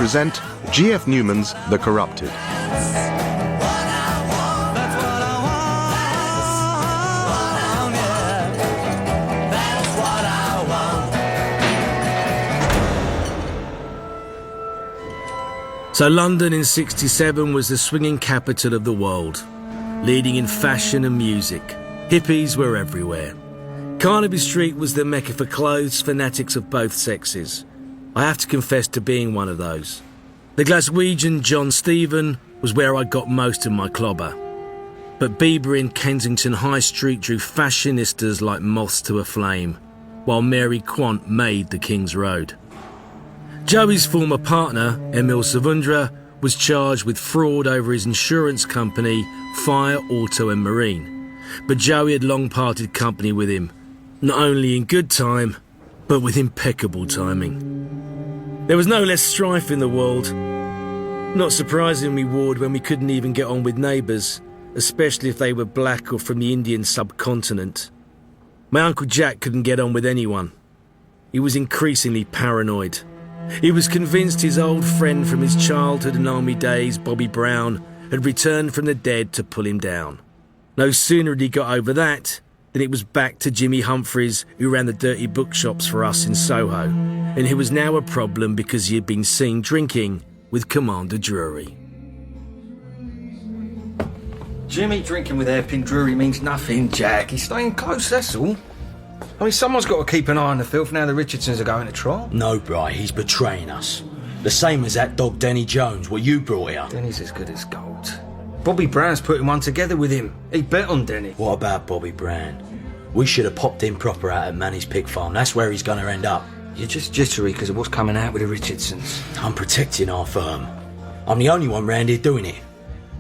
present G.F. Newman's The Corrupted. So London in '67 was the swinging capital of the world, leading in fashion and music. Hippies were everywhere. Carnaby Street was the mecca for clothes fanatics of both sexes. I have to confess to being one of those. The Glaswegian John Stephen was where I got most of my clobber. But Bieber in Kensington High Street drew fashionistas like moths to a flame, while Mary Quant made the King's Road. Joey's former partner, Emil Savundra, was charged with fraud over his insurance company, Fire, Auto and Marine. But Joey had long parted company with him, not only in good time, but with impeccable timing. There was no less strife in the world. Not surprising we warred when we couldn't even get on with neighbours, especially if they were black or from the Indian subcontinent. My Uncle Jack couldn't get on with anyone. He was increasingly paranoid. He was convinced his old friend from his childhood and army days, Bobby Brown, had returned from the dead to pull him down. No sooner had he got over that than it was back to Jimmy Humphreys, who ran the dirty bookshops for us in Soho, and who was now a problem because he had been seen drinking with Commander Drury. Jimmy drinking with Hairpin Drury means nothing, Jack. He's staying close, that's all. I mean, someone's got to keep an eye on the filth now the Richardsons are going to trial. No, Bri, he's betraying us. The same as that dog Denny Jones, what you brought here. Denny's as good as gold. Bobby Brown's putting one together with him. He bet on Denny. What about Bobby Brown? We should have popped in proper out at Manny's pig farm. That's where he's going to end up. You're just jittery because of what's coming out with the Richardsons. I'm protecting our firm. I'm the only one round here doing it.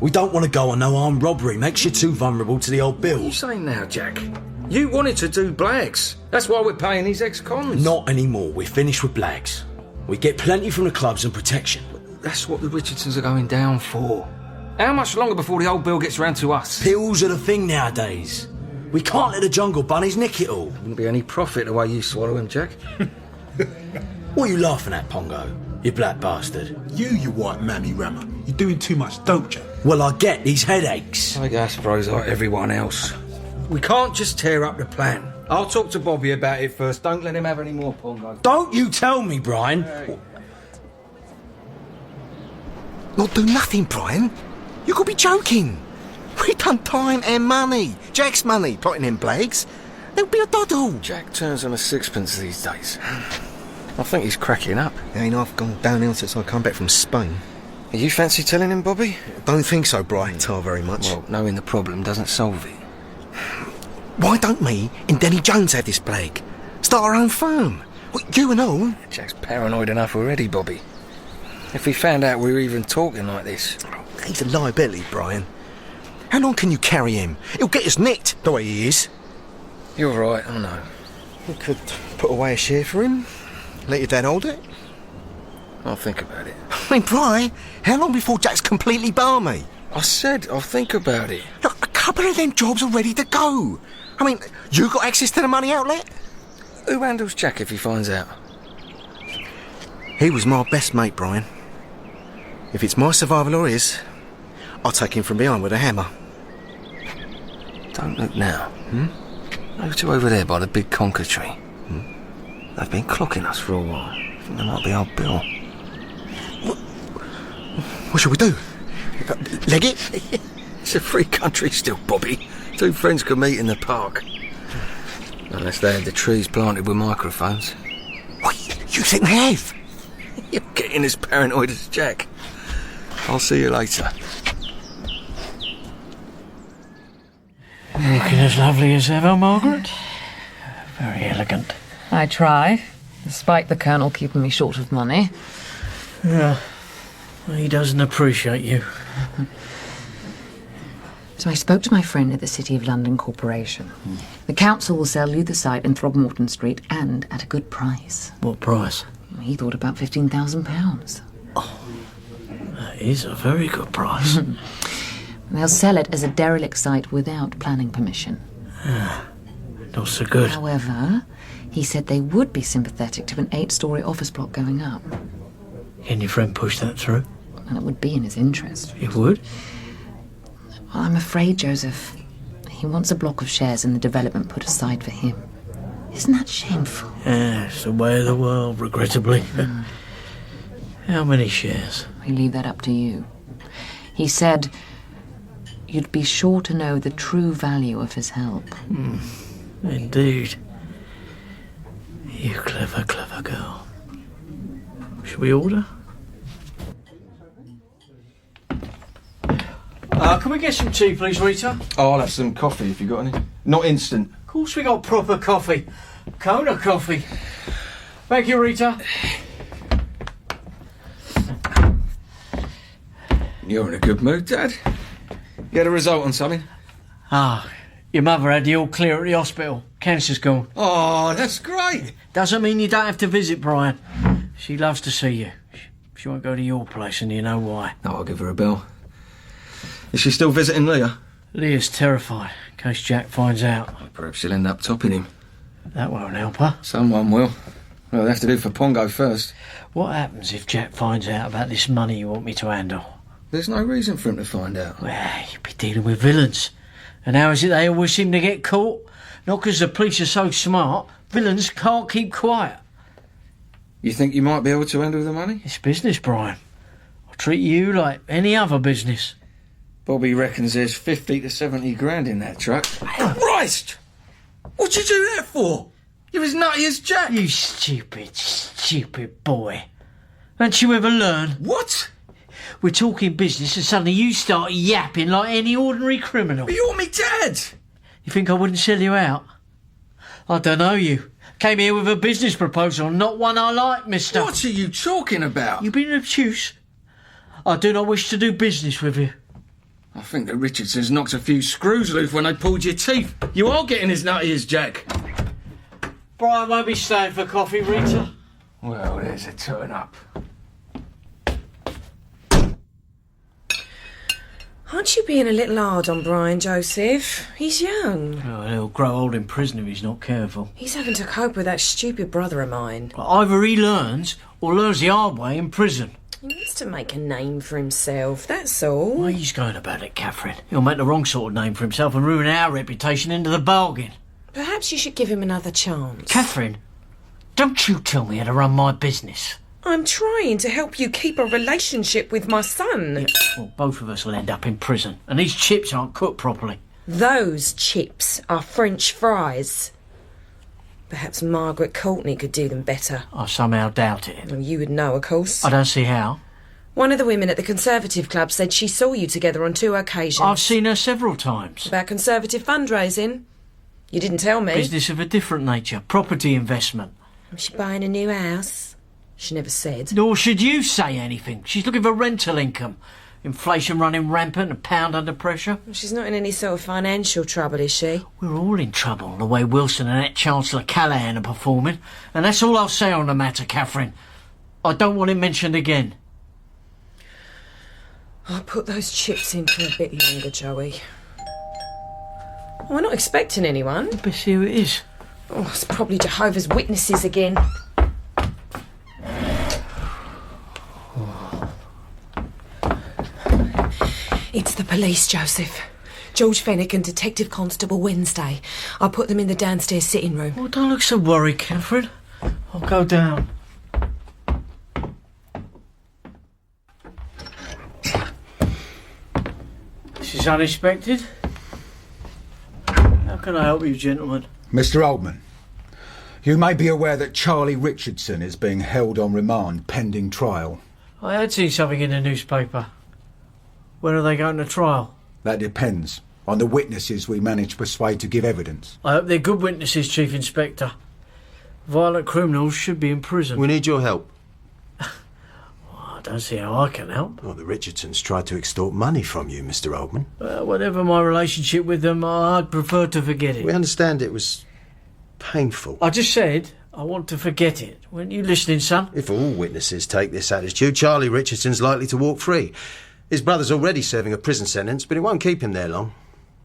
We don't want to go on no armed robbery. Makes you too vulnerable to the old bills. What are you saying now, Jack? You wanted to do blags. That's why we're paying these ex-cons. Not anymore. We're finished with blags. We get plenty from the clubs and protection. That's what the Richardsons are going down for. How much longer before the old bill gets round to us? Pills are the thing nowadays. We can't let the jungle bunnies nick it all. Wouldn't be any profit the way you swallow him, Jack. What are you laughing at, Pongo? You black bastard. You white mammy rammer. You're doing too much, don't you? Well, I get these headaches. I suppose like everyone else. We can't just tear up the plan. I'll talk to Bobby about it first. Don't let him have any more Pongo. Don't you tell me, Brian. Hey. Not do nothing, Brian. You could be joking. We done time and money. Jack's money, plotting in blags. There'll be a doddle. Jack turns on a sixpence these days. I think he's cracking up. Ain't I've gone downhill since I come back from Spain. You fancy telling him, Bobby? Don't think so, Brian. Tar very much. Well, knowing the problem doesn't solve it. Why don't me and Denny Jones have this blag? Start our own firm. Well, you and all. Jack's paranoid enough already, Bobby. If he found out we were even talking like this... He's a liability, Brian. How long can you carry him? He'll get us nicked, the way he is. You're right, I know. We could put away a share for him. Let your dad hold it. I'll think about it. I mean, Brian, how long before Jack's completely barmy? I said I'll think about it. Look, a couple of them jobs are ready to go. I mean, you got access to the money outlet? Who handles Jack if he finds out? He was my best mate, Brian. If it's my survival or his, I'll take him from behind with a hammer. Don't look now. Those two over there by the big conker tree. They've been clocking us for a while. I think they might be our bill. What shall we do? Leg it? It's a free country still, Bobby. Two friends could meet in the park. Unless they had the trees planted with microphones. What, you think they have? You're getting as paranoid as Jack. I'll see you later. Looking as lovely as ever, Margaret. Very elegant. I try, despite the Colonel keeping me short of money. Yeah, he doesn't appreciate you. So I spoke to my friend at the City of London Corporation. The council will sell you the site in Throgmorton Street, and at a good price. What price? He thought about £15,000. That is a very good price. They'll sell it as a derelict site without planning permission. Not so good. However, he said they would be sympathetic to an 8-storey office block going up. Can your friend push that through? And it would be in his interest. It would? Well, I'm afraid, Joseph, he wants a block of shares in the development put aside for him. Isn't that shameful? Yeah, it's the way of the world, regrettably. How many shares? We leave that up to you. He said you'd be sure to know the true value of his help. Indeed. You clever, clever girl. Shall we order? Can we get some tea, please, Rita? Oh, I'll have some coffee if you got any. Not instant. Of course we got proper coffee. Kona coffee. Thank you, Rita. You're in a good mood, Dad. You had a result on something? Your mother had the all clear at the hospital. Cancer's gone. Oh, that's great. Doesn't mean you don't have to visit, Brian. She loves to see you. She won't go to your place, and you know why. No, I'll give her a bell. Is she still visiting Leah? Leah's terrified, in case Jack finds out. Perhaps she'll end up topping him. That won't help her. Someone will. Well, they'll have to do for Pongo first. What happens if Jack finds out about this money you want me to handle? There's no reason for him to find out. Well, you'll be dealing with villains. And how is it they always seem to get caught? Not because the police are so smart. Villains can't keep quiet. You think you might be able to handle the money? It's business, Brian. I'll treat you like any other business. Bobby reckons there's 50 to 70 grand in that truck. Christ! What'd you do that for? You're as nutty as Jack. You stupid, stupid boy. Don't you ever learn? What? We're talking business and suddenly you start yapping like any ordinary criminal. But you're me dad. You think I wouldn't sell you out? I don't know you. Came here with a business proposal, not one I like, mister. What are you talking about? You've been obtuse. I do not wish to do business with you. I think the Richardsons knocked a few screws loose when they pulled your teeth. You are getting as nutty as Jack. Brian won't be staying for coffee, Rita. Well, there's a turn up. Aren't you being a little hard on Brian, Joseph? He's young. Oh, he'll grow old in prison if he's not careful. He's having to cope with that stupid brother of mine. Well, either he learns or learns the hard way in prison. He needs to make a name for himself, that's all. Why are you going about it, Catherine? He'll make the wrong sort of name for himself and ruin our reputation into the bargain. Perhaps you should give him another chance. Catherine, don't you tell me how to run my business. I'm trying to help you keep a relationship with my son. Well, both of us will end up in prison, and these chips aren't cooked properly. Those chips are French fries. Perhaps Margaret Courtney could do them better. I somehow doubt it. Well, you would know, of course. I don't see how. One of the women at the Conservative Club said she saw you together on 2 occasions. I've seen her several times. About Conservative fundraising. You didn't tell me. Business of a different nature. Property investment. Was she buying a new house? She never said. Nor should you say anything. She's looking for rental income. Inflation running rampant and pound under pressure. She's not in any sort of financial trouble, is she? We're all in trouble, the way Wilson and that Chancellor Callaghan are performing. And that's all I'll say on the matter, Catherine. I don't want it mentioned again. I'll put those chips in for a bit longer, Joey. We're not expecting anyone. Let's see who it is. Oh, it's probably Jehovah's Witnesses again. It's the police, Joseph. George Fenwick and Detective Constable Wednesday. I'll put them in the downstairs sitting room. Oh, don't look so worried, Catherine. I'll go down. This is unexpected. How can I help you, gentlemen? Mr. Oldman, you may be aware that Charlie Richardson is being held on remand pending trial. I had seen something in the newspaper. When are they going to trial? That depends on the witnesses we manage to persuade to give evidence. I hope they're good witnesses, Chief Inspector. Violent criminals should be in prison. We need your help. I don't see how I can help. Well, the Richardsons tried to extort money from you, Mr. Oldman. Whatever my relationship with them, I'd prefer to forget it. We understand it was painful. I just said I want to forget it. Weren't you listening, son? If all witnesses take this attitude, Charlie Richardson's likely to walk free. His brother's already serving a prison sentence, but it won't keep him there long.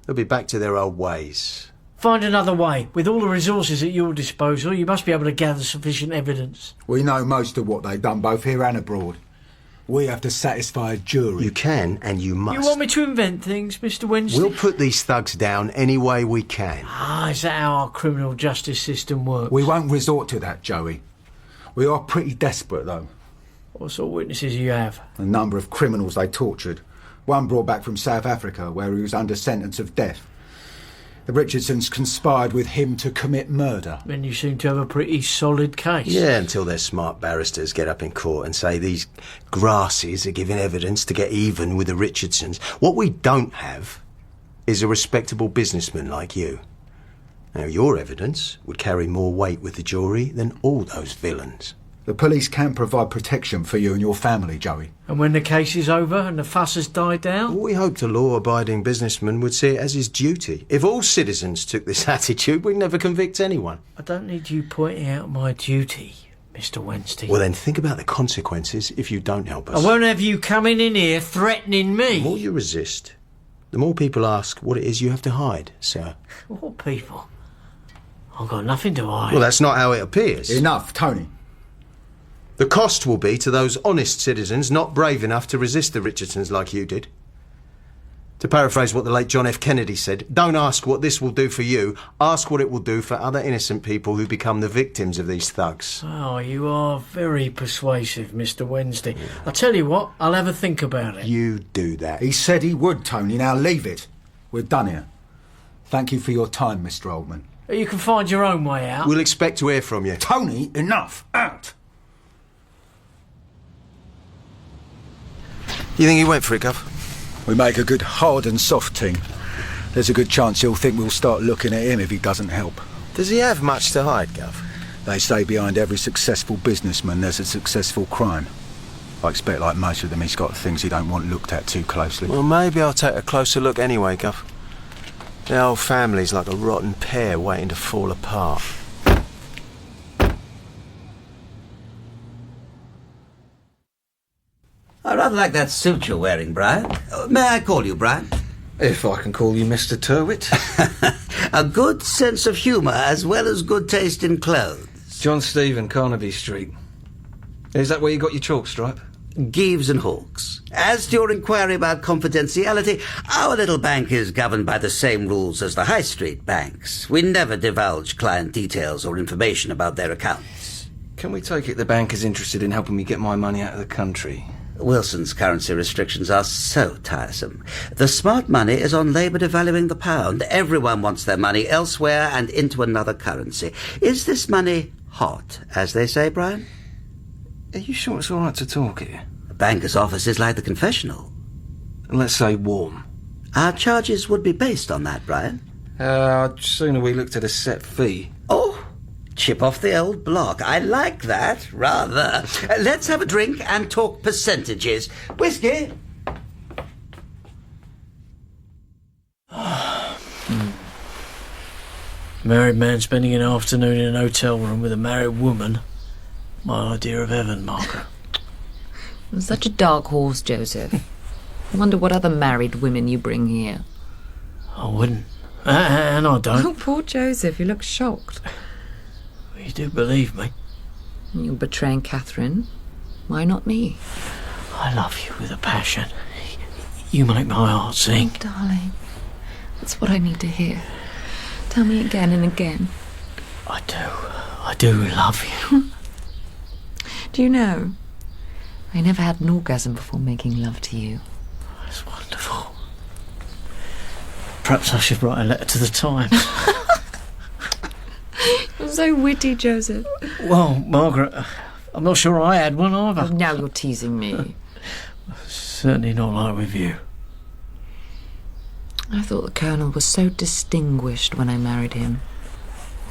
They'll be back to their old ways. Find another way. With all the resources at your disposal, you must be able to gather sufficient evidence. We know most of what they've done, both here and abroad. We have to satisfy a jury. You can and you must. You want me to invent things, Mr. Wednesday? We'll put these thugs down any way we can. Ah, is that how our criminal justice system works? We won't resort to that, Joey. We are pretty desperate, though. What sort of witnesses you have? A number of criminals they tortured. One brought back from South Africa, where he was under sentence of death. The Richardsons conspired with him to commit murder. Then you seem to have a pretty solid case. Yeah, until their smart barristers get up in court and say these grasses are giving evidence to get even with the Richardsons. What we don't have is a respectable businessman like you. Now, your evidence would carry more weight with the jury than all those villains. The police can provide protection for you and your family, Joey. And when the case is over and the fuss has died down? Well, we hoped a law-abiding businessman would see it as his duty. If all citizens took this attitude, we'd never convict anyone. I don't need you pointing out my duty, Mr. Wednesday. Well, then think about the consequences if you don't help us. I won't have you coming in here threatening me. The more you resist, the more people ask what it is you have to hide, sir. What people? I've got nothing to hide. Well, that's not how it appears. Enough, Tony. The cost will be to those honest citizens not brave enough to resist the Richardsons like you did. To paraphrase what the late John F. Kennedy said, don't ask what this will do for you, ask what it will do for other innocent people who become the victims of these thugs. Oh, you are very persuasive, Mr. Wednesday. I'll tell you what, I'll have a think about it. You do that. He said he would, Tony. Now leave it. We're done here. Thank you for your time, Mr. Oldman. You can find your own way out. We'll expect to hear from you. Tony, enough. Out. You think he went for it, Gov? We make a good hard and soft team. There's a good chance he'll think we'll start looking at him if he doesn't help. Does he have much to hide, Gov? They say behind every successful businessman there's a successful crime. I expect, like most of them, he's got things he don't want looked at too closely. Well, maybe I'll take a closer look anyway, Gov. The whole family's like a rotten pear waiting to fall apart. I rather like that suit you're wearing, Brian. May I call you Brian? If I can call you Mr. Turwitt. A good sense of humour as well as good taste in clothes. John Stephen, Carnaby Street. Is that where you got your chalk stripe? Geeves and Hawkes. As to your inquiry about confidentiality, our little bank is governed by the same rules as the high street banks. We never divulge client details or information about their accounts. Can we take it the bank is interested in helping me get my money out of the country? Wilson's currency restrictions are so tiresome. The smart money is on Labour devaluing the pound. Everyone wants their money elsewhere and into another currency. Is this money hot, as they say, Brian? Are you sure it's all right to talk here? A banker's office is like the confessional. Let's say warm. Our charges would be based on that, Brian. Sooner we looked at a set fee. Oh, chip off the old block. I like that, rather. Let's have a drink and talk percentages. Whiskey? Married man spending an afternoon in an hotel room with a married woman. My idea of heaven, Margaret. You're such a dark horse, Joseph. I wonder what other married women you bring here. I wouldn't. And I don't. Oh, poor Joseph, you look shocked. You do believe me? You're betraying Catherine. Why not me? I love you with a passion. You make my heart sing. Oh, darling, that's what I need to hear. Tell me again and again. I do love you. Do you know, I never had an orgasm before making love to you. That's wonderful. Perhaps I should write a letter to the Times. You're so witty, Joseph. Well, Margaret, I'm not sure I had one either. Oh, now you're teasing me. Certainly not like with you. I thought the Colonel was so distinguished when I married him.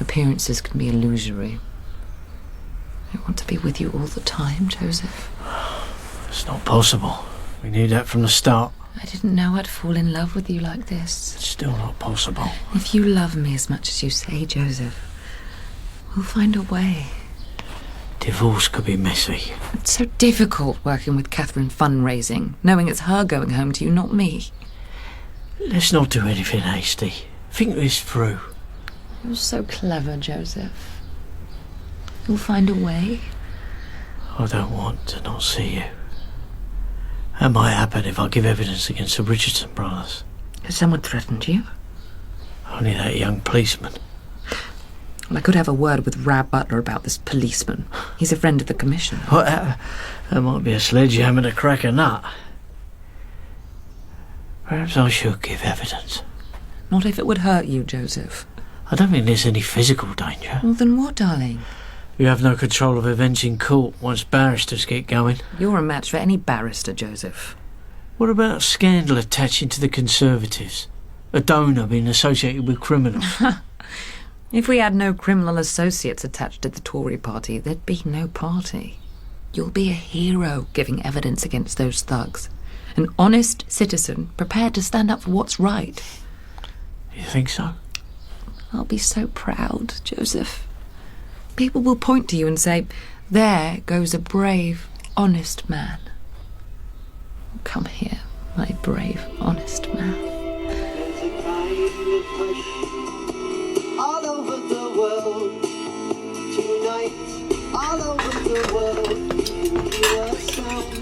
Appearances can be illusory. I want to be with you all the time, Joseph. It's not possible. We knew that from the start. I didn't know I'd fall in love with you like this. It's still not possible. If you love me as much as you say, Joseph, we'll find a way. Divorce could be messy. It's so difficult working with Catherine fundraising, knowing it's her going home to you, not me. Let's not do anything hasty. Think this through. You're so clever, Joseph. We'll find a way. I don't want to not see you. That might happen if I give evidence against the Richardson brothers. Has someone threatened you? Only that young policeman. Well, I could have a word with Rab Butler about this policeman. He's a friend of the Commission. Well, that might be a sledgehammer to crack a nut. Perhaps I should give evidence. Not if it would hurt you, Joseph. I don't think there's any physical danger. Well, then what, darling? You have no control of events in court once barristers get going. You're a match for any barrister, Joseph. What about a scandal attaching to the Conservatives? A donor being associated with criminals? If we had no criminal associates attached to the Tory party, there'd be no party. You'll be a hero giving evidence against those thugs. An honest citizen prepared to stand up for what's right. You think so? I'll be so proud, Joseph. People will point to you and say, there goes a brave, honest man. Come here, my brave, honest man. All over the world, tonight, all over the world, you hear a sound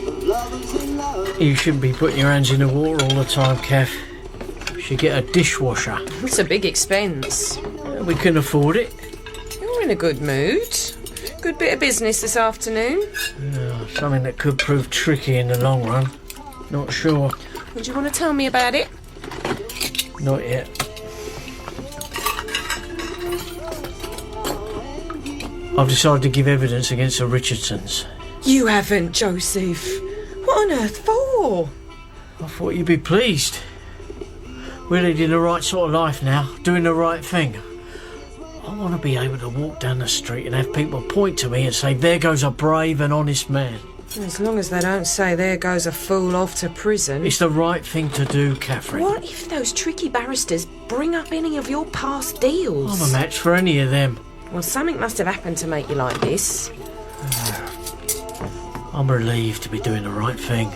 of lovers and love. You shouldn't be putting your hands in the water all the time, Cath. You should get a dishwasher. It's a big expense. We can afford it. You're in a good mood. Good bit of business this afternoon. Something that could prove tricky in the long run. Not sure. Would you want to tell me about it? Not yet. I've decided to give evidence against the Richardsons. You haven't, Joseph. What on earth for? I thought you'd be pleased. We're leading the right sort of life now, doing the right thing. I want to be able to walk down the street and have people point to me and say, there goes a brave and honest man. As long as they don't say, there goes a fool off to prison. It's the right thing to do, Catherine. What if those tricky barristers bring up any of your past deals? I'm a match for any of them. Well, something must have happened to make you like this. I'm relieved to be doing the right thing.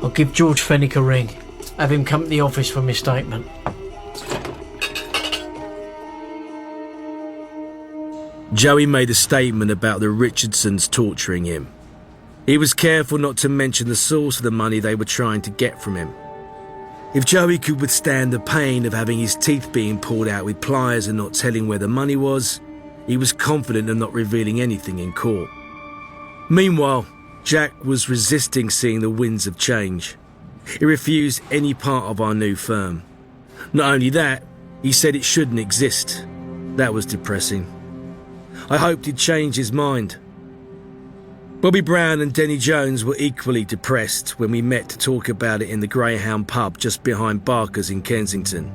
I'll give George Fenwick a ring. Have him come to the office for my statement. Joey made a statement about the Richardsons torturing him. He was careful not to mention the source of the money they were trying to get from him. If Joey could withstand the pain of having his teeth being pulled out with pliers and not telling where the money was, he was confident of not revealing anything in court. Meanwhile, Jack was resisting seeing the winds of change. He refused any part of our new firm. Not only that, he said it shouldn't exist. That was depressing. I hoped he'd change his mind. Bobby Brown and Denny Jones were equally depressed when we met to talk about it in the Greyhound pub just behind Barker's in Kensington.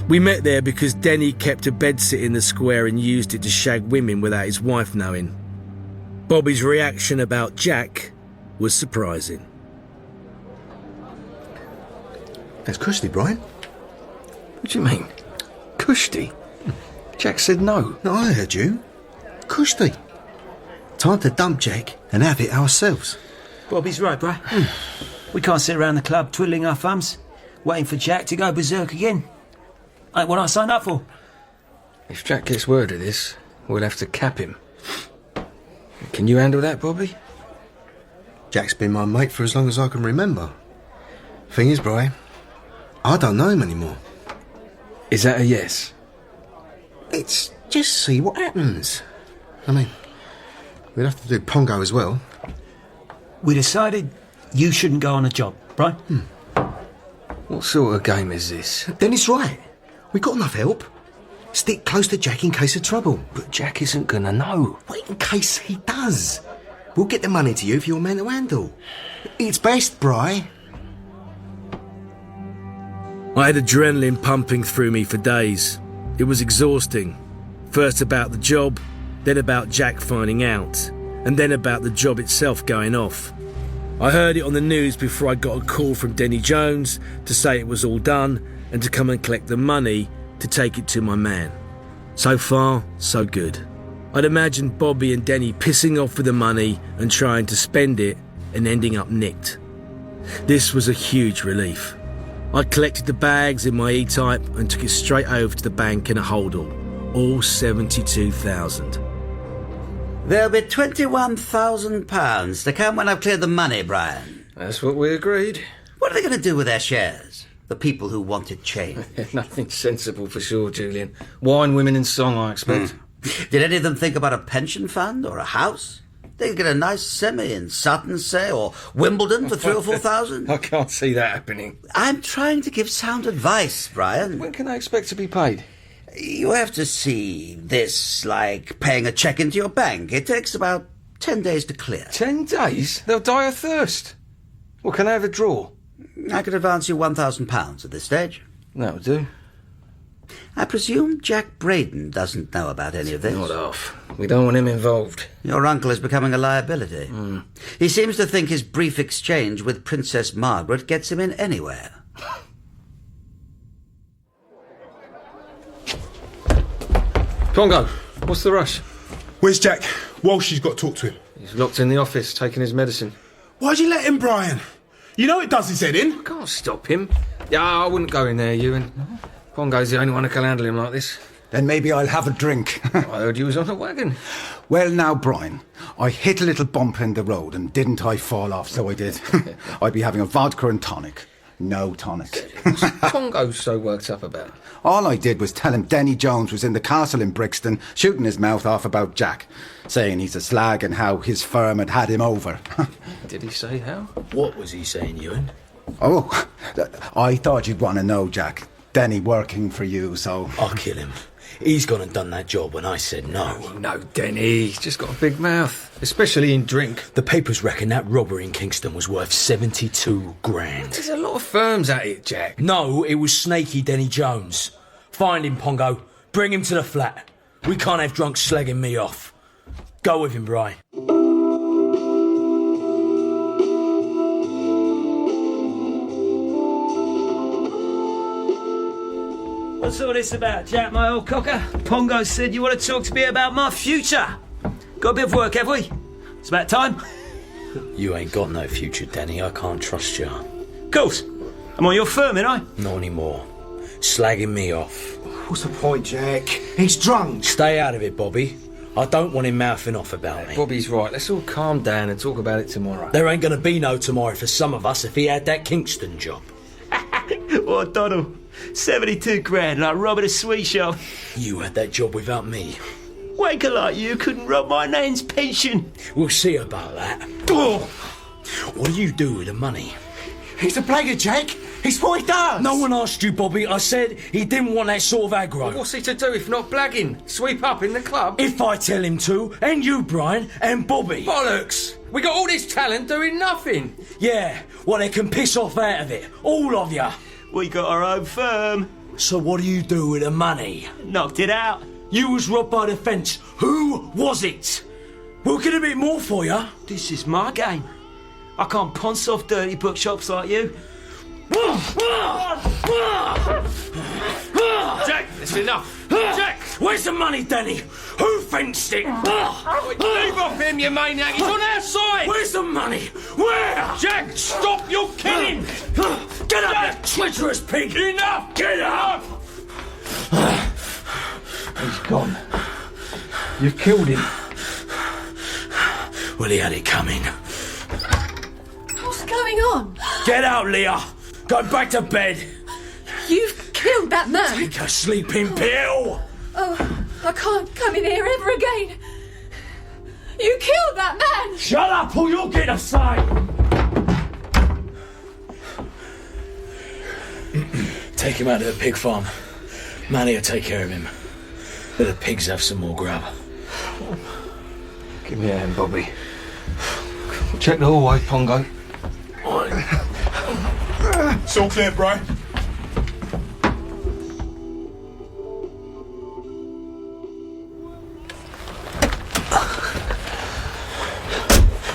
We met there because Denny kept a bedsit in the square and used it to shag women without his wife knowing. Bobby's reaction about Jack was surprising. That's custody, Brian. What do you mean? Custody? Jack said no. No, I heard you. Custody. Time to dump Jack and have it ourselves. Bobby's right, bruh. We can't sit around the club twiddling our thumbs, waiting for Jack to go berserk again. Ain't what I signed up for. If Jack gets word of this, we'll have to cap him. Can you handle that, Bobby? Jack's been my mate for as long as I can remember. Thing is, Brian, I don't know him anymore. Is that a yes? It's just see what happens. I mean, we'd have to do Pongo as well. We decided you shouldn't go on a job, right? What sort of game is this? Dennis right. We got enough help. Stick close to Jack in case of trouble. But Jack isn't gonna know. Wait in case he does. We'll get the money to you for your man to handle. It's best, Bri. I had adrenaline pumping through me for days. It was exhausting. First about the job, then about Jack finding out, and then about the job itself going off. I heard it on the news before I got a call from Denny Jones to say it was all done and to come and collect the money to take it to my man. So far, so good. I'd imagined Bobby and Denny pissing off with the money and trying to spend it and ending up nicked. This was a huge relief. I collected the bags in my E-Type and took it straight over to the bank in a holdall, all 72,000. There'll be £21,000 to come when I've cleared the money, Brian. That's what we agreed. What are they going to do with their shares? The people who wanted change. Nothing sensible for sure, Julian. Wine, women and song, I expect. Did any of them think about a pension fund or a house? They could get a nice semi in Sutton, say, or Wimbledon for 3,000 or 4,000. I can't see that happening. I'm trying to give sound advice, Brian. When can I expect to be paid? You have to see this like paying a cheque into your bank. It takes about 10 days to clear. 10 days? They'll die of thirst. Well, can I have a draw? I could advance you £1,000 at this stage. That'll do. I presume Jack Braden doesn't know about any of this. Not off. We don't want him involved. Your uncle is becoming a liability. He seems to think his brief exchange with Princess Margaret gets him in anywhere. Pongo, what's the rush? Where's Jack? Walshy's got to talk to him. He's locked in the office, taking his medicine. Why'd you let him, Brian? You know it does his head in. I can't stop him. Yeah, I wouldn't go in there, Ewan. Pongo's the only one who can handle him like this. Then maybe I'll have a drink. I heard you was on a wagon. Well now, Brian, I hit a little bump in the road and didn't I fall off, so I did. I'd be having a vodka and tonic. No tonic. What's Pongo so worked up about? All I did was tell him Denny Jones was in the castle in Brixton, shooting his mouth off about Jack, saying he's a slag and how his firm had him over. Did he say how? What was he saying, Ewan? Oh, I thought you'd want to know, Jack. Denny working for you, so... I'll kill him. He's gone and done that job when I said no. No, Denny. He's just got a big mouth, especially in drink. The papers reckon that robbery in Kingston was worth 72 grand. There's a lot of firms at it, Jack. No, it was snaky Denny Jones. Find him, Pongo. Bring him to the flat. We can't have drunks slagging me off. Go with him, Brian. What's all this about, Jack, my old cocker? Pongo said you want to talk to me about my future. Got a bit of work, have we? It's about time. You ain't got no future, Danny. I can't trust you. Of course. I'm on your firm, ain't I? Not anymore. Slagging me off. What's the point, Jack? He's drunk. Stay out of it, Bobby. I don't want him mouthing off about me. Bobby's right. Let's all calm down and talk about it tomorrow. There ain't going to be no tomorrow for some of us if he had that Kingston job. What, Donald? 72 grand, like robbing a sweet shop. You had that job without me. Wanker like you couldn't rob my nan's pension. We'll see about that. Oh. What do you do with the money? He's a blagger, Jack. It's what he does. No one asked you, Bobby. I said he didn't want that sort of aggro. Well, what's he to do if not blagging? Sweep up in the club? If I tell him to, and you, Brian, and Bobby. Bollocks! We got all this talent doing nothing. Yeah, well, they can piss off out of it. All of you. We got our own firm. So what do you do with the money? Knocked it out. You was robbed by the fence. Who was it? We'll get a bit more for you. This is my game. I can't ponce off dirty bookshops like you. Jack, it's enough. Jack! Where's the money, Danny? Who fenced it? Leave off him, you maniac! He's on our side! Where's the money? Where? Jack, stop! You're kidding! Get up, you treacherous pig! Enough! Get up! He's gone. You've killed him. Well, he had it coming. What's going on? Get out, Leah! Go back to bed! You've killed that man! Take a sleeping pill! Oh, I can't come in here ever again! You killed that man! Shut up or you'll get a sight! Take him out to the pig farm. Manny will take care of him. Let the pigs have some more grub. Give me a hand, Bobby. Check the hallway, Pongo. It's all clear, Brian.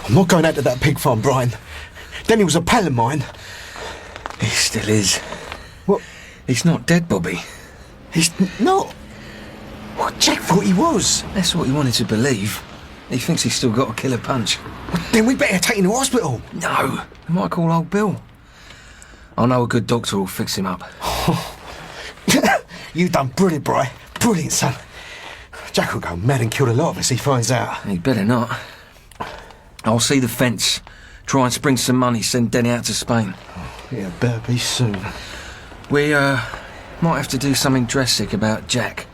I'm not going out to that pig farm, Brian. Denny was a pal of mine. He still is. What? He's not dead, Bobby. He's not? Well, Jack thought he was. That's what he wanted to believe. He thinks he's still got a killer punch. Well, then we better take him to hospital. No. We might call old Bill. I know a good doctor will fix him up. You done brilliant, Brian. Brilliant, son. Jack will go mad and kill a lot of us if he finds out. He better not. I'll see the fence. Try and spring some money, send Denny out to Spain. Yeah, better be soon. We, might have to do something drastic about Jack.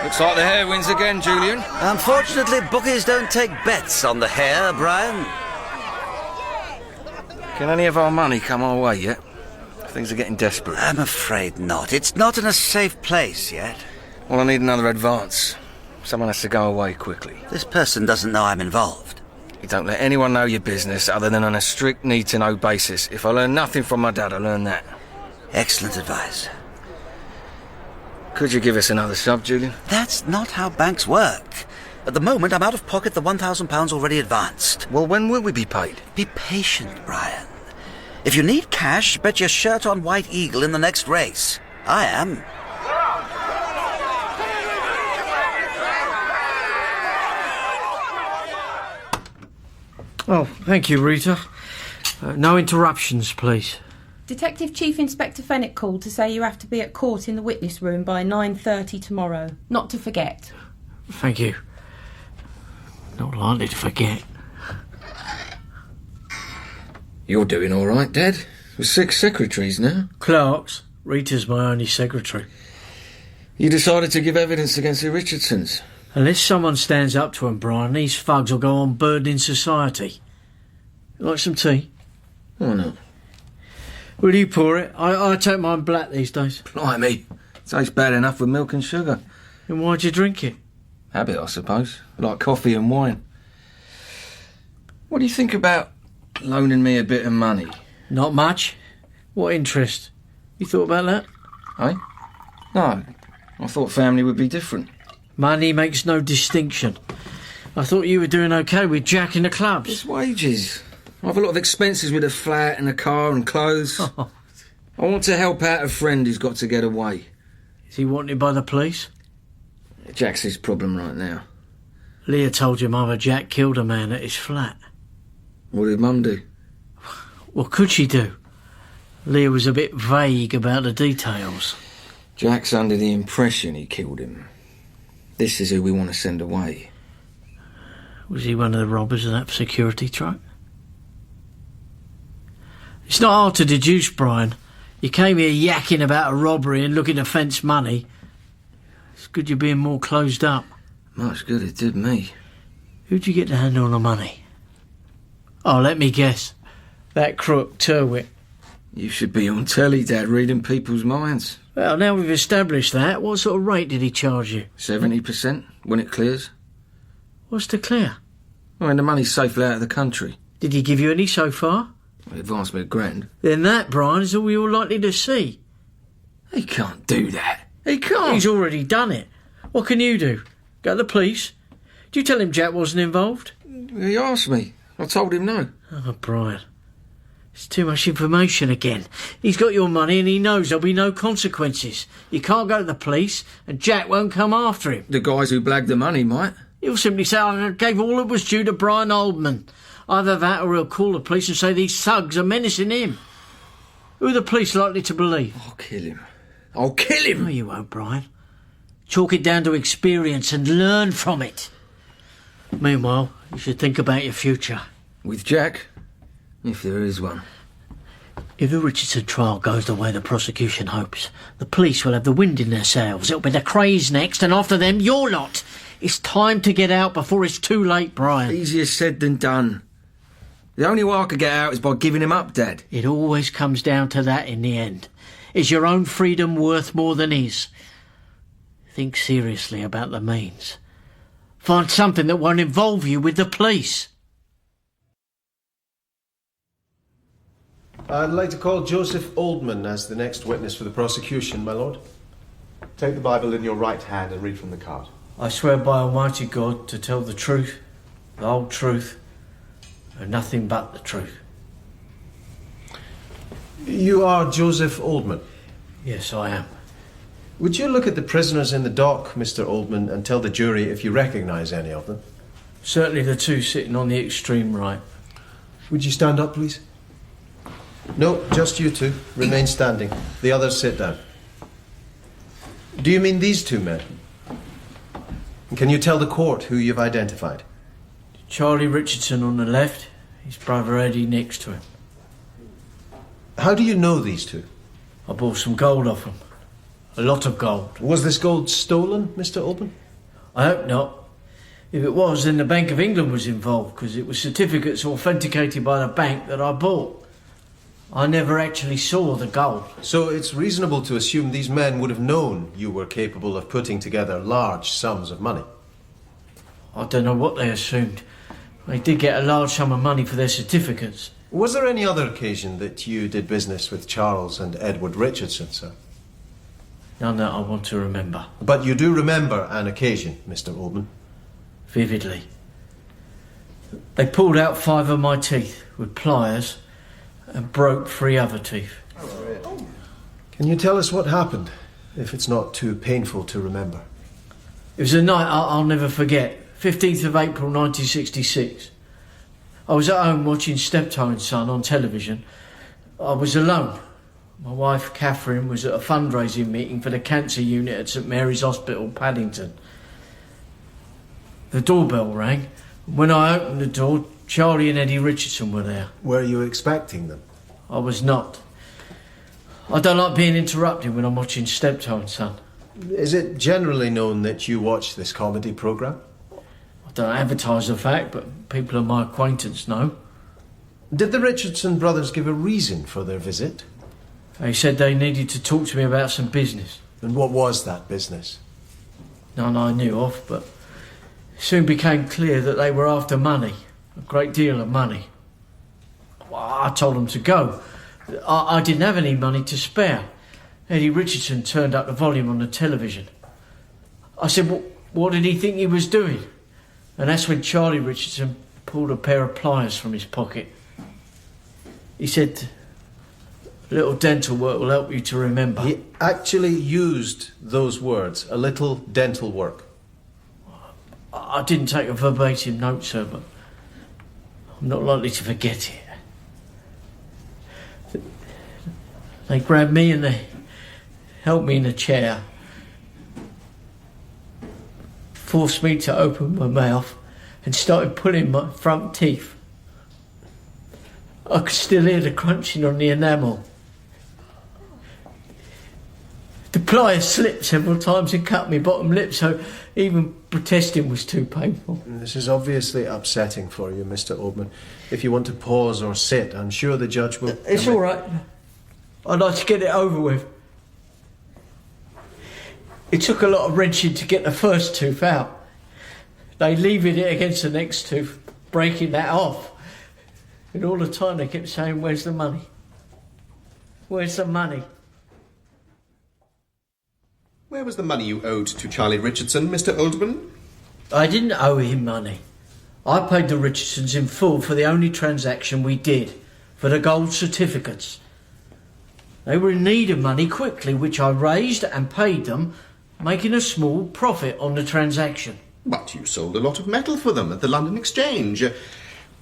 Looks like the hare wins again, Julian. Unfortunately, bookies don't take bets on the hare, Brian. Can any of our money come our way yet? Things are getting desperate. I'm afraid not. It's not in a safe place yet. Well, I need another advance. Someone has to go away quickly. This person doesn't know I'm involved. You don't let anyone know your business other than on a strict need-to-know basis. If I learn nothing from my dad, I learn that. Excellent advice. Could you give us another sub, Julian? That's not how banks work. At the moment, I'm out of pocket the £1,000 already advanced. Well, when will we be paid? Be patient, Brian. If you need cash, bet your shirt on White Eagle in the next race. I am. Oh, thank you, Rita. No interruptions, please. Detective Chief Inspector Fenwick called to say you have to be at court in the witness room by 9:30 tomorrow. Not to forget. Thank you. Not likely to forget. You're doing all right, Dad. With 6 secretaries now. Clerks. Rita's my only secretary. You decided to give evidence against the Richardsons. Unless someone stands up to them, Brian, these thugs will go on burdening society. You like some tea? Why not? Will you pour it? I take mine black these days. Blimey. Tastes bad enough with milk and sugar. Then why'd you drink it? Habit, I suppose. Like coffee and wine. What do you think about loaning me a bit of money? Not much. What interest? You thought about that? Eh? No. I thought family would be different. Money makes no distinction. I thought you were doing okay with Jack in the clubs. It's wages. I have a lot of expenses with a flat and a car and clothes. I want to help out a friend who's got to get away. Is he wanted by the police? Jack's his problem right now. Leah told your mother Jack killed a man at his flat. What did Mum do? What could she do? Leah was a bit vague about the details. Jack's under the impression he killed him. This is who we want to send away. Was he one of the robbers of that security truck? It's not hard to deduce, Brian. You came here yakking about a robbery and looking to fence money. It's good you're being more closed up. Much good it did me. Who'd you get to handle the money? Oh, let me guess. That crook, Turwitt. You should be on telly, Dad, reading people's minds. Well, now we've established that, what sort of rate did he charge you? 70% when it clears. What's to clear? When the money's safely out of the country. Did he give you any so far? He advanced me £1,000. Then that, Brian, is all you're likely to see. He can't do that. He can't. He's already done it. What can you do? Go to the police? Did you tell him Jack wasn't involved? He asked me. I told him no. Oh, Brian. It's too much information again. He's got your money and he knows there'll be no consequences. You can't go to the police and Jack won't come after him. The guys who blagged the money might. He'll simply say, I gave all that was due to Brian Oldman. Either that or he'll call the police and say these thugs are menacing him. Who are the police likely to believe? I'll kill him. I'll kill him! No, you won't, Brian. Chalk it down to experience and learn from it. Meanwhile, you should think about your future. With Jack? If there is one. If the Richardson trial goes the way the prosecution hopes, the police will have the wind in their sails. It'll be the Krays next, and after them, your lot. It's time to get out before it's too late, Brian. Easier said than done. The only way I could get out is by giving him up, Dad. It always comes down to that in the end. Is your own freedom worth more than his? Think seriously about the means. Find something that won't involve you with the police. I'd like to call Joseph Oldman as the next witness for the prosecution, my lord. Take the Bible in your right hand and read from the card. I swear by Almighty God to tell the truth, the whole truth, and nothing but the truth. You are Joseph Oldman? Yes, I am. Would you look at the prisoners in the dock, Mr. Oldman, and tell the jury if you recognise any of them? Certainly the two sitting on the extreme right. Would you stand up, please? No, just you two. Remain standing. The others sit down. Do you mean these two men? Can you tell the court who you've identified? Charlie Richardson on the left, his brother Eddie next to him. How do you know these two? I bought some gold off them. A lot of gold. Was this gold stolen, Mr. Oldman? I hope not. If it was, then the Bank of England was involved, because it was certificates authenticated by the bank that I bought. I never actually saw the gold. So it's reasonable to assume these men would have known you were capable of putting together large sums of money. I don't know what they assumed. They did get a large sum of money for their certificates. Was there any other occasion that you did business with Charles and Edward Richardson, sir? None that I want to remember. But you do remember an occasion, Mr. Oldman? Vividly. They pulled out 5 of my teeth with pliers and broke 3 other teeth. Can you tell us what happened, if it's not too painful to remember? It was a night I'll never forget. 15th of April 1966. I was at home watching Steptoe and Son on television. I was alone. My wife, Catherine, was at a fundraising meeting for the cancer unit at St Mary's Hospital, Paddington. The doorbell rang. When I opened the door, Charlie and Eddie Richardson were there. Were you expecting them? I was not. I don't like being interrupted when I'm watching Steptoe and Son. Is it generally known that you watch this comedy programme? I don't advertise the fact, but people of my acquaintance know. Did the Richardson brothers give a reason for their visit? They said they needed to talk to me about some business. And what was that business? None I knew of, but it soon became clear that they were after money. A great deal of money. I told them to go. I didn't have any money to spare. Eddie Richardson turned up the volume on the television. I said, what did he think he was doing? And that's when Charlie Richardson pulled a pair of pliers from his pocket. He said, a little dental work will help you to remember. He actually used those words, a little dental work. I didn't take a verbatim note, sir, but I'm not likely to forget it. They grabbed me and they held me in a chair, forced me to open my mouth and started pulling my front teeth. I could still hear the crunching on the enamel. The pliers slipped several times and cut me bottom lip, so even protesting was too painful. This is obviously upsetting for you, Mr. Oldman. If you want to pause or sit, I'm sure the judge will... It's all right. I'd like to get it over with. It took a lot of wrenching to get the first tooth out. They levered it against the next tooth, breaking that off. And all the time they kept saying, where's the money? Where's the money? Where was the money you owed to Charlie Richardson, Mr. Oldman? I didn't owe him money. I paid the Richardsons in full for the only transaction we did, for the gold certificates. They were in need of money quickly, which I raised and paid them, making a small profit on the transaction. But you sold a lot of metal for them at the London Exchange.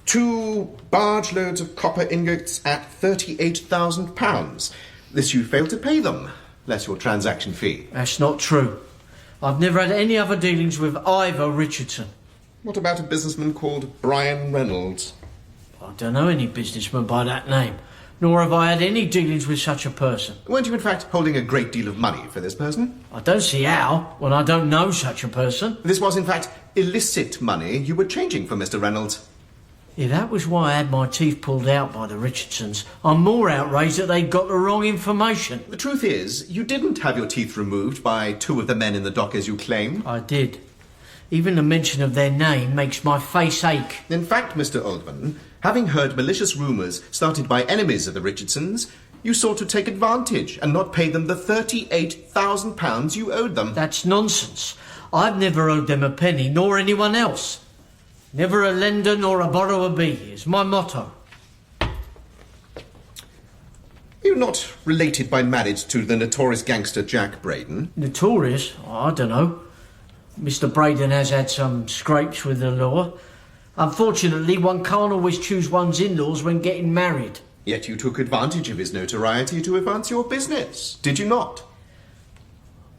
2 barge loads of copper ingots at £38,000. This you failed to pay them, less your transaction fee. That's not true. I've never had any other dealings with either Richardson. What about a businessman called Brian Reynolds? I don't know any businessman by that name, nor have I had any dealings with such a person. Weren't you in fact holding a great deal of money for this person? I don't see how, when I don't know such a person. This was in fact illicit money you were changing for Mr. Reynolds. If that was why I had my teeth pulled out by the Richardsons, I'm more outraged that they got the wrong information. The truth is, you didn't have your teeth removed by 2 of the men in the dock as you claim. I did. Even the mention of their name makes my face ache. In fact, Mr. Oldman, having heard malicious rumours started by enemies of the Richardsons, you sought to take advantage and not pay them the £38,000 you owed them. That's nonsense. I've never owed them a penny, nor anyone else. Never a lender nor a borrower be is my motto. You're not related by marriage to the notorious gangster Jack Braden? Notorious? I don't know. Mr. Braden has had some scrapes with the law. Unfortunately, one can't always choose one's in-laws when getting married. Yet you took advantage of his notoriety to advance your business, did you not?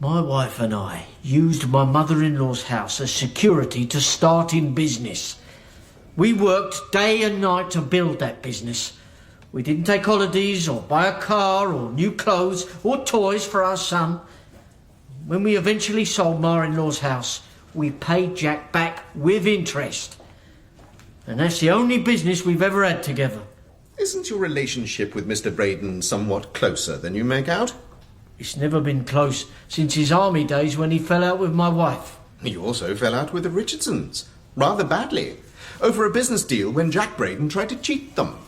My wife and I used my mother-in-law's house as security to start in business. We worked day and night to build that business. We didn't take holidays or buy a car or new clothes or toys for our son. When we eventually sold ma-in-law's house, we paid Jack back with interest. And that's the only business we've ever had together. Isn't your relationship with Mr. Braden somewhat closer than you make out? It's never been close since his army days when he fell out with my wife. He also fell out with the Richardsons, rather badly, over a business deal when Jack Braden tried to cheat them.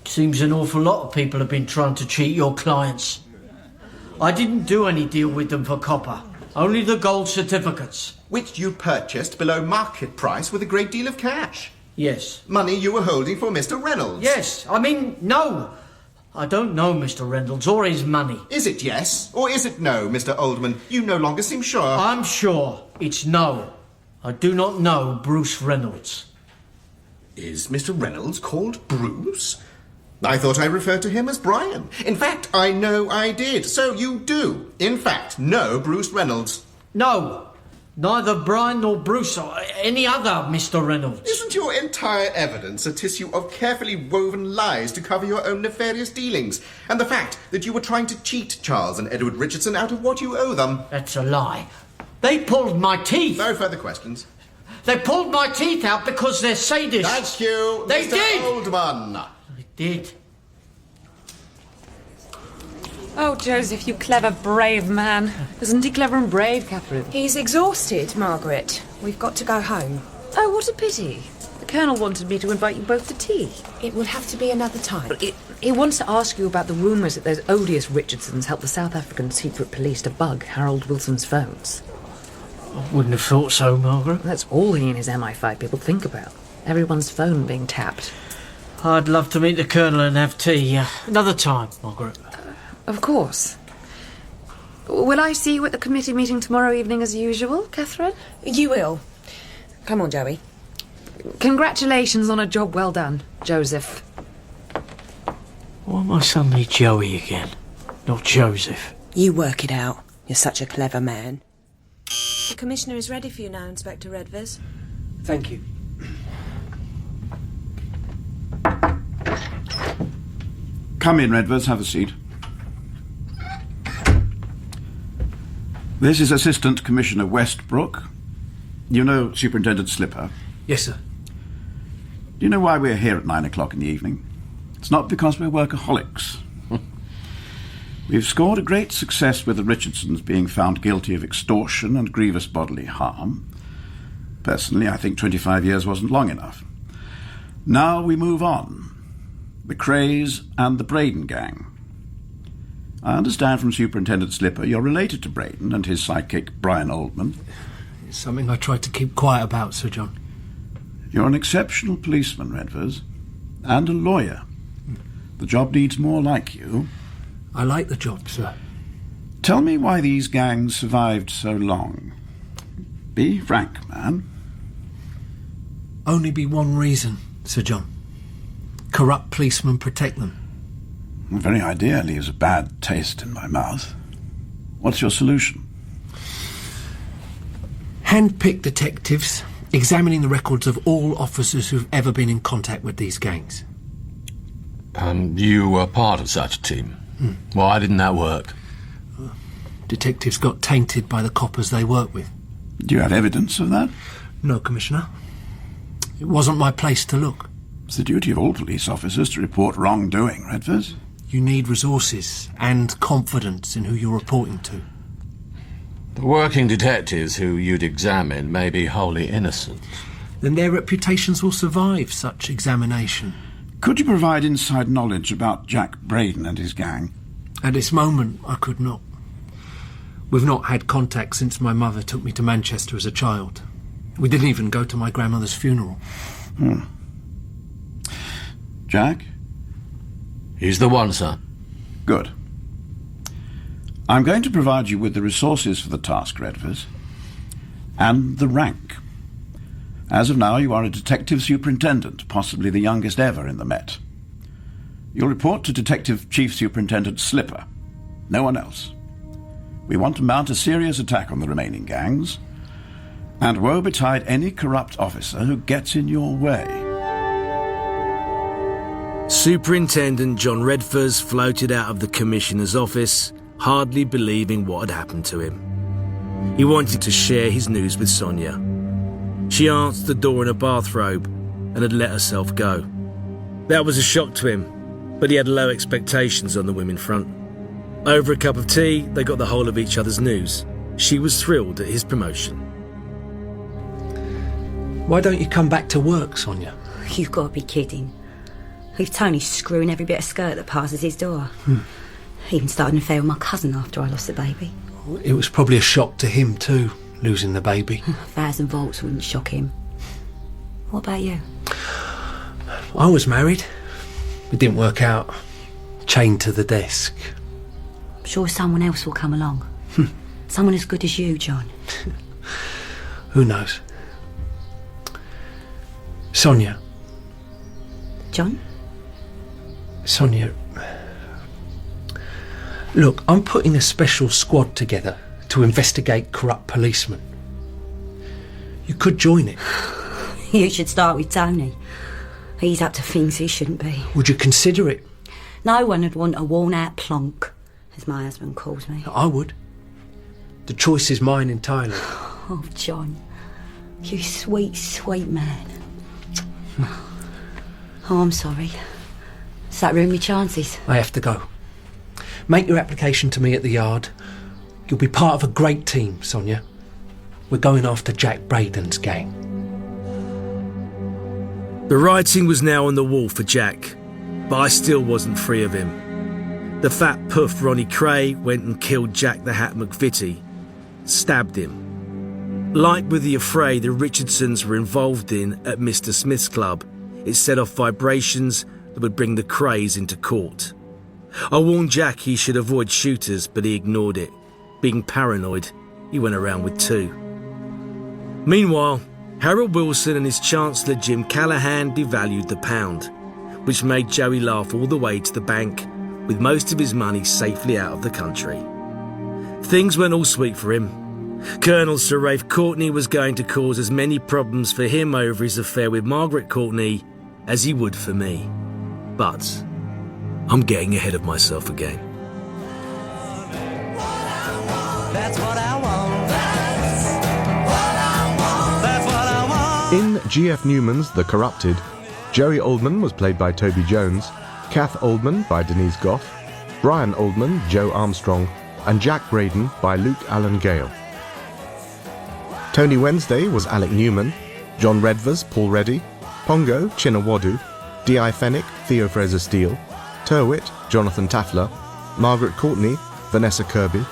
Seems an awful lot of people have been trying to cheat your clients. I didn't do any deal with them for copper, only the gold certificates. Which you purchased below market price with a great deal of cash. Yes. Money you were holding for Mr. Reynolds. Yes, no. I don't know Mr. Reynolds or his money. Is it yes or is it no, Mr. Oldman? You no longer seem sure. I'm sure it's no. I do not know Bruce Reynolds. Is Mr. Reynolds called Bruce? I thought I referred to him as Brian. In fact, I know I did. So you do, in fact, know Bruce Reynolds. No. Neither Brian nor Bruce or any other Mr. Reynolds. Isn't your entire evidence a tissue of carefully woven lies to cover your own nefarious dealings? And the fact that you were trying to cheat Charles and Edward Richardson out of what you owe them? That's a lie. They pulled my teeth. No further questions. They pulled my teeth out because they're sadists. Thank you, They Mr. did. Oldman. They did. Oh, Joseph, you clever, brave man. Isn't he clever and brave, Catherine? He's exhausted, Margaret. We've got to go home. Oh, what a pity. The Colonel wanted me to invite you both to tea. It will have to be another time. He wants to ask you about the rumours that those odious Richardsons helped the South African secret police to bug Harold Wilson's phones. I wouldn't have thought so, Margaret. That's all he and his MI5 people think about. Everyone's phone being tapped. I'd love to meet the Colonel and have tea. Another time, Margaret. Of course. Will I see you at the committee meeting tomorrow evening as usual, Catherine? You will. Come on, Joey. Congratulations on a job well done, Joseph. Why am I suddenly Joey again, not Joseph? You work it out. You're such a clever man. The Commissioner is ready for you now, Inspector Redvers. Thank you. Come in, Redvers. Have a seat. This is Assistant Commissioner Westbrook. You know Superintendent Slipper? Yes, sir. Do you know why we're here at 9 o'clock in the evening? It's not because we're workaholics. We've scored a great success with the Richardsons being found guilty of extortion and grievous bodily harm. Personally, I think 25 years wasn't long enough. Now we move on. The Krays and the Braden gang. I understand from Superintendent Slipper you're related to Braden and his sidekick, Brian Oldman. It's something I tried to keep quiet about, Sir John. You're an exceptional policeman, Redvers, and a lawyer. The job needs more like you. I like the job, sir. Tell me why these gangs survived so long. Be frank, man. Only be one reason, Sir John. Corrupt policemen protect them. The very idea leaves a bad taste in my mouth. What's your solution? Hand-picked detectives examining the records of all officers who've ever been in contact with these gangs. You were part of such a team. Why didn't that work? Detectives got tainted by the coppers they work with. Do you have evidence of that? No, Commissioner. It wasn't my place to look. It's the duty of all police officers to report wrongdoing, Redvers. You need resources and confidence in who you're reporting to. The working detectives who you'd examine may be wholly innocent. Then their reputations will survive such examination. Could you provide inside knowledge about Jack Braden and his gang? At this moment, I could not. We've not had contact since my mother took me to Manchester as a child. We didn't even go to my grandmother's funeral. Jack? He's the one, sir. Good. I'm going to provide you with the resources for the task, Redvers, and the rank. As of now, you are a detective superintendent, possibly the youngest ever in the Met. You'll report to Detective Chief Superintendent Slipper. No one else. We want to mount a serious attack on the remaining gangs, and woe betide any corrupt officer who gets in your way. Superintendent John Redfers floated out of the Commissioner's office, hardly believing what had happened to him. He wanted to share his news with Sonia. She answered the door in a bathrobe and had let herself go. That was a shock to him, but he had low expectations on the women front. Over a cup of tea, they got the whole of each other's news. She was thrilled at his promotion. Why don't you come back to work, Sonia? You've got to be kidding. Leave Tony screwing every bit of skirt that passes his door. Even started an affair with my cousin after I lost the baby. It was probably a shock to him too, losing the baby. 1,000 volts wouldn't shock him. What about you? I was married. It didn't work out. Chained to the desk. I'm sure someone else will come along. Someone as good as you, John. Who knows? Sonia. John? Sonia. Look, I'm putting a special squad together to investigate corrupt policemen. You could join it. You should start with Tony. He's up to things he shouldn't be. Would you consider it? No one would want a worn-out plonk, as my husband calls me. I would. The choice is mine entirely. Oh, John. You sweet, sweet man. Oh, I'm sorry. Does that ruin my chances? I have to go. Make your application to me at the yard. You'll be part of a great team, Sonia. We're going after Jack Braden's gang. The writing was now on the wall for Jack, but I still wasn't free of him. The fat puff Ronnie Kray went and killed Jack the Hat McVitie, stabbed him. Like with the affray the Richardsons were involved in at Mr. Smith's club, it set off vibrations that would bring the Krays into court. I warned Jack he should avoid shooters, but he ignored it. Being paranoid, he went around with 2. Meanwhile, Harold Wilson and his Chancellor Jim Callahan devalued the pound, which made Joey laugh all the way to the bank, with most of his money safely out of the country. Things weren't all sweet for him. Colonel Sir Rafe Courtney was going to cause as many problems for him over his affair with Margaret Courtney as he would for me. But I'm getting ahead of myself again. That's what I want. That's what I want. In G.F. Newman's The Corrupted, Jerry Oldman was played by Toby Jones, Cath Oldman by Denise Gough, Brian Oldman, Joe Armstrong, and Jack Braden by Luke Allen Gale. Tony Wednesday was Alec Newman, John Redvers, Paul Reddy, Pongo, Chinawadu, D.I. Fennick, Theo Fraser-Steele, Turwit, Jonathan Taffler, Margaret Courtney, Vanessa Kirby,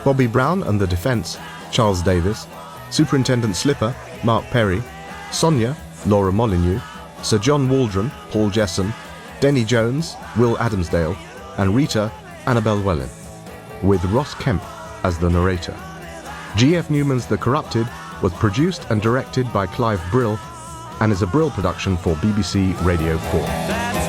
Bobby Brown and the Defence, Charles Davis, Superintendent Slipper, Mark Perry, Sonia, Laura Molyneux, Sir John Waldron, Paul Jesson, Denny Jones, Will Adamsdale, and Rita, Annabel Wellen, with Ross Kemp as the narrator. G.F. Newman's The Corrupted was produced and directed by Clive Brill and is a Brill production for BBC Radio 4.